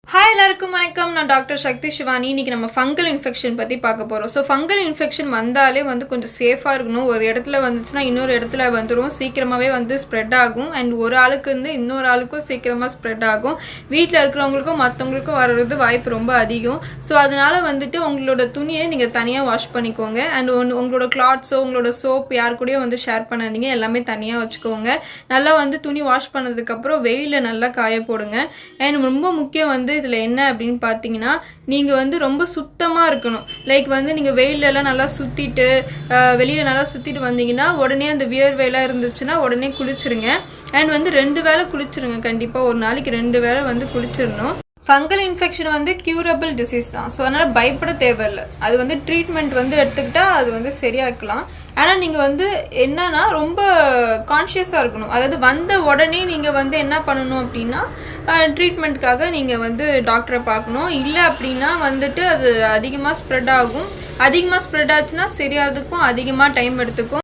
Hi எல்லாருக்கும் வணக்கம். நான் டாக்டர் சக்தி சிவானி. இன்னைக்கு நம்ம ஃபங்கல் இன்ஃபெக்ஷன் பற்றி பார்க்க போகிறோம். ஸோ ஃபங்கல் இன்ஃபெக்ஷன் வந்தாலே கொஞ்சம் சேஃபாக இருக்கணும். ஒரு இடத்துல வந்துச்சுன்னா இன்னொரு இடத்துல வந்துடும், சீக்கிரமாகவே ஸ்ப்ரெட் ஆகும். அண்ட் ஒரு ஆளுக்கு இன்னொரு ஆளுக்கும் சீக்கிரமாக ஸ்ப்ரெட் ஆகும். வீட்டில் இருக்கிறவங்களுக்கும் மற்றவங்களுக்கும் வர்றது வாய்ப்பு ரொம்ப அதிகம். ஸோ அதனால உங்களோட துணியை நீங்கள் தனியாக வாஷ் பண்ணிக்கோங்க. அண்ட் உங்களோட கிளாத்ஸோ உங்களோட சோப் யார் கூடயும் ஷேர் பண்ணாதீங்க. எல்லாமே தனியாக வச்சுக்கோங்க. நல்லா துணி வாஷ் பண்ணதுக்கப்புறம் வெயிலில் நல்லா காய போடுங்க. அண்ட் ரொம்ப முக்கியம் இதில் என்ன அப்படின்னு பார்த்தீங்கன்னா, நீங்கள் ரொம்ப சுத்தமாக இருக்கணும். லைக் நீங்கள் வெயிலெல்லாம் நல்லா சுற்றிட்டு வெளியில் நல்லா சுற்றிட்டு வந்தீங்கன்னா உடனே அந்த வியர்வையெல்லாம் இருந்துச்சுன்னா உடனே குளிச்சிருங்க. அண்ட் 2 வேளை குளிச்சிருங்க. கண்டிப்பாக ஒரு நாளைக்கு 2 வேளை குளிச்சிடணும். ஃபங்கல் இன்ஃபெக்ஷன் க்யூரபிள் டிசீஸ் தான். ஸோ அதனால் பயப்பட தேவையில்லை. அது ட்ரீட்மெண்ட் எடுத்துக்கிட்டா அது சரியாக்கலாம். ஆனால் நீங்கள் என்னன்னா ரொம்ப கான்ஷியஸாக இருக்கணும். அதாவது வந்த உடனே நீங்கள் என்ன பண்ணணும் அப்படின்னா, ட்ரீட்மெண்ட்காக நீங்கள் டாக்டரை பார்க்கணும். இல்லை அப்படின்னா அது அதிகமாக ஸ்ப்ரெட் ஆகும். அதிகமாக ஸ்ப்ரெட் ஆச்சுன்னா சரியாகிறதுக்கும் அதிகமாக டைம் எடுத்துக்கும்.